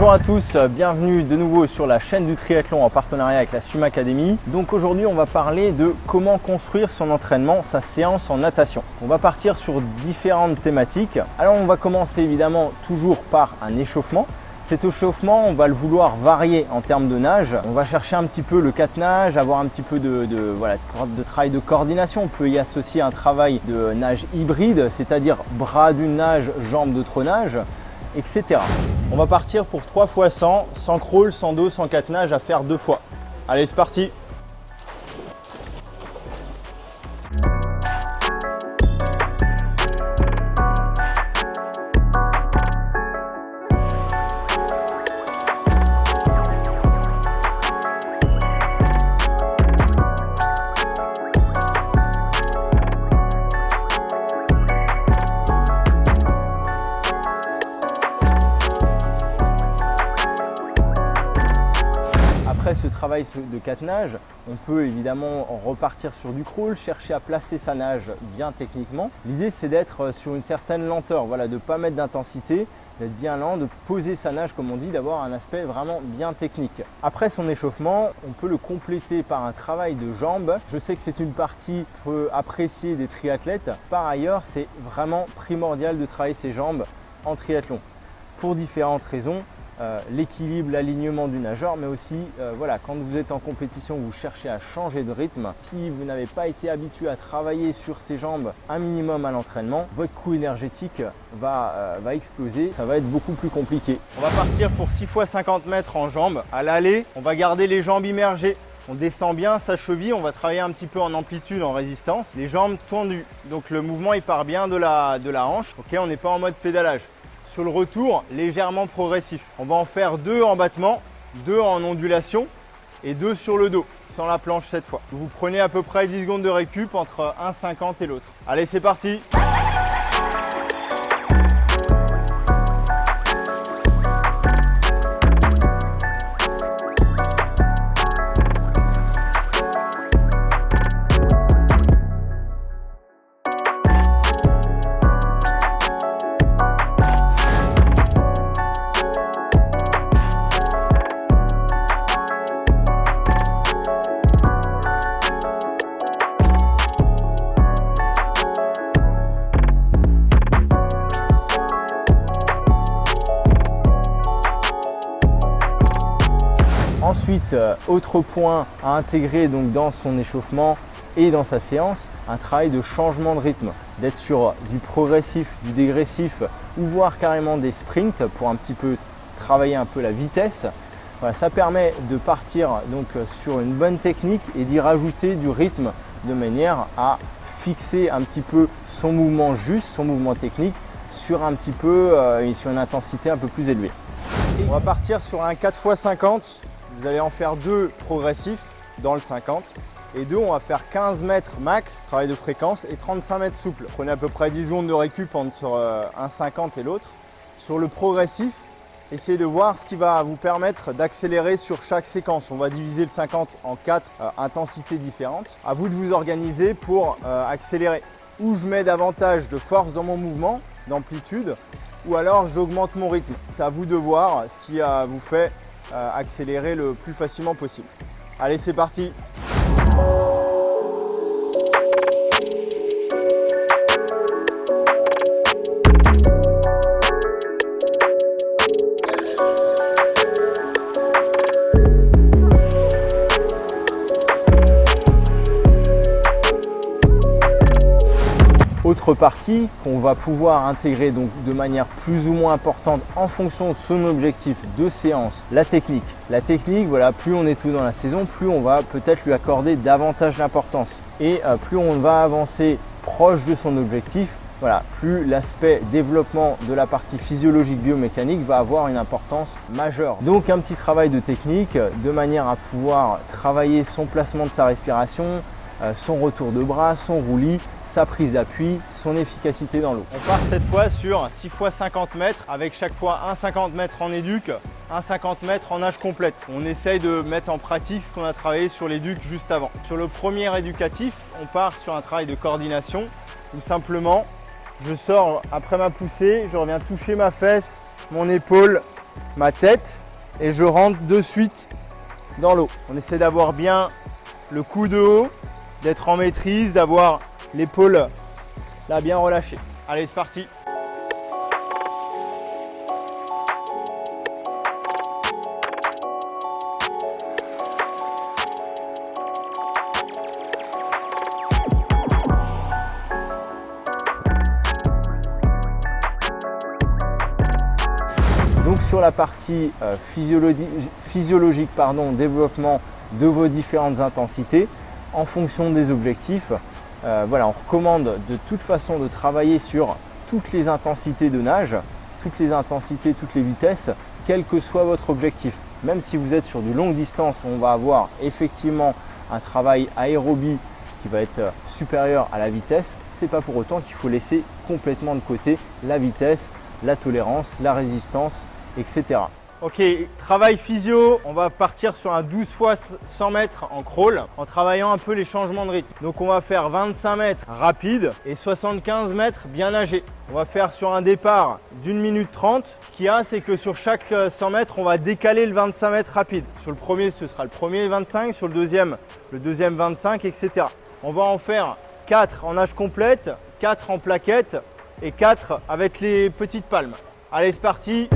Bonjour à tous, bienvenue de nouveau sur la chaîne du triathlon en partenariat avec la SUM Academy. Donc aujourd'hui on va parler de comment construire son entraînement, sa séance en natation. On va partir sur différentes thématiques. Alors on va commencer évidemment toujours par un échauffement. Cet échauffement, on va le vouloir varier en termes de nage. On va chercher un petit peu le 4 nage, avoir un petit peu de travail de coordination. On peut y associer un travail de nage hybride, c'est-à-dire bras d'une nage, jambes d'autre nage, etc. On va partir pour 3 x 100, sans crawl, sans dos, sans 4 nage à faire 2 fois. Allez, c'est parti! Après ce travail de 4 nages, on peut évidemment repartir sur du crawl, chercher à placer sa nage bien techniquement. L'idée c'est d'être sur une certaine lenteur, voilà, de ne pas mettre d'intensité, d'être bien lent, de poser sa nage comme on dit, d'avoir un aspect vraiment bien technique. Après son échauffement, on peut le compléter par un travail de jambes. Je sais que c'est une partie peu appréciée des triathlètes. Par ailleurs, c'est vraiment primordial de travailler ses jambes en triathlon pour différentes raisons. L'équilibre, l'alignement du nageur, mais aussi voilà, quand vous êtes en compétition, vous cherchez à changer de rythme. Si vous n'avez pas été habitué à travailler sur ses jambes un minimum à l'entraînement, votre coût énergétique va exploser, ça va être beaucoup plus compliqué. On va partir pour 6 x 50 mètres en jambes. À l'aller, on va garder les jambes immergées. On descend bien sa cheville, on va travailler un petit peu en amplitude, en résistance. Les jambes tendues, donc le mouvement il part bien de la hanche. Ok, on n'est pas en mode pédalage. Sur le retour, légèrement progressif. On va en faire 2 en battement, 2 en ondulation et 2 sur le dos, sans la planche cette fois. Vous prenez à peu près 10 secondes de récup entre 1,50 et l'autre. Allez, c'est parti! Ensuite, autre point à intégrer donc dans son échauffement et dans sa séance, un travail de changement de rythme, d'être sur du progressif, du dégressif ou voire carrément des sprints pour un petit peu travailler un peu la vitesse. Voilà, ça permet de partir donc sur une bonne technique et d'y rajouter du rythme de manière à fixer un petit peu son mouvement juste, son mouvement technique sur un petit peu sur une intensité un peu plus élevée. On va partir sur un 4 x 50. Vous allez en faire 2 progressifs dans le 50 et 2 on va faire 15 mètres max, travail de fréquence, et 35 mètres souple. Prenez à peu près 10 secondes de récup entre un 50 et l'autre. Sur le progressif, essayez de voir ce qui va vous permettre d'accélérer sur chaque séquence. On va diviser le 50 en 4 intensités différentes. À vous de vous organiser pour accélérer. Ou je mets davantage de force dans mon mouvement, d'amplitude, ou alors j'augmente mon rythme. C'est à vous de voir ce qui vous fait accélérer le plus facilement possible. Allez, c'est parti! Autre partie qu'on va pouvoir intégrer donc de manière plus ou moins importante en fonction de son objectif de séance, la technique. La technique, voilà, plus on est tout dans la saison, plus on va peut-être lui accorder davantage d'importance. Et plus on va avancer proche de son objectif, voilà, plus l'aspect développement de la partie physiologique biomécanique va avoir une importance majeure. Donc un petit travail de technique de manière à pouvoir travailler son placement de sa respiration, son retour de bras, son roulis, sa prise d'appui, son efficacité dans l'eau. On part cette fois sur 6 x 50 mètres avec chaque fois un 50 mètres en éduc, un 50 mètres en nage complète. On essaye de mettre en pratique ce qu'on a travaillé sur l'éduc juste avant. Sur le premier éducatif, on part sur un travail de coordination où simplement je sors après ma poussée, je reviens toucher ma fesse, mon épaule ma tête et je rentre de suite dans l'eau. On essaie d'avoir bien le coude haut, d'être en maîtrise, d'avoir l'épaule là bien relâchée. Allez, c'est parti. Donc sur la partie physiologique, développement de vos différentes intensités, en fonction des objectifs, on recommande de toute façon de travailler sur toutes les intensités de nage, toutes les intensités, toutes les vitesses, quel que soit votre objectif. Même si vous êtes sur du longue distance où on va avoir effectivement un travail aérobie qui va être supérieur à la vitesse, ce n'est pas pour autant qu'il faut laisser complètement de côté la vitesse, la tolérance, la résistance, etc. Ok, travail physio, on va partir sur un 12 fois 100 mètres en crawl en travaillant un peu les changements de rythme. Donc on va faire 25 mètres rapide et 75 mètres bien nagé. On va faire sur un départ d'1 minute 30. Ce qu'il y a, c'est que sur chaque 100 mètres, on va décaler le 25 mètres rapide. Sur le premier, ce sera le premier 25, sur le deuxième 25, etc. On va en faire 4 en nage complète, 4 en plaquette et 4 avec les petites palmes. Allez, c'est parti!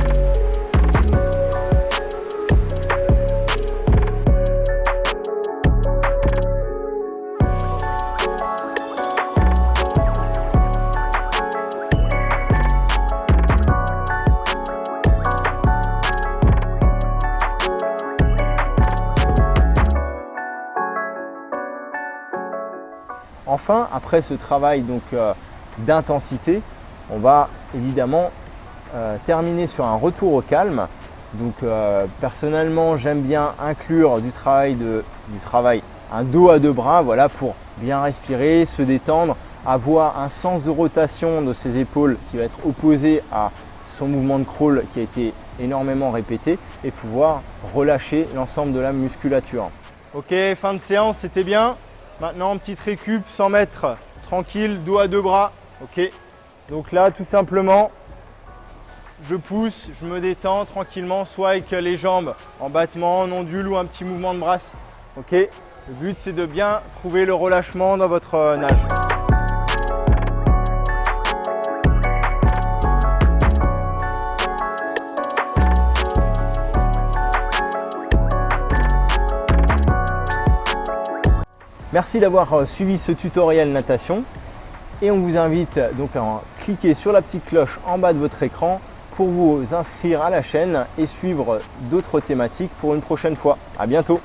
Enfin, après ce travail d'intensité, on va évidemment terminer sur un retour au calme. Donc personnellement, j'aime bien inclure du travail un dos à deux bras, voilà, pour bien respirer, se détendre, avoir un sens de rotation de ses épaules qui va être opposé à son mouvement de crawl qui a été énormément répété et pouvoir relâcher l'ensemble de la musculature. Ok, fin de séance, c'était bien. Maintenant, petite récup, 100 mètres, tranquille, dos à deux bras. Ok. Donc là, tout simplement, je pousse, je me détends tranquillement, soit avec les jambes en battement, en ondule ou un petit mouvement de brasse. Ok. Le but, c'est de bien trouver le relâchement dans votre nage. Merci d'avoir suivi ce tutoriel natation et on vous invite donc à cliquer sur la petite cloche en bas de votre écran pour vous inscrire à la chaîne et suivre d'autres thématiques pour une prochaine fois. À bientôt!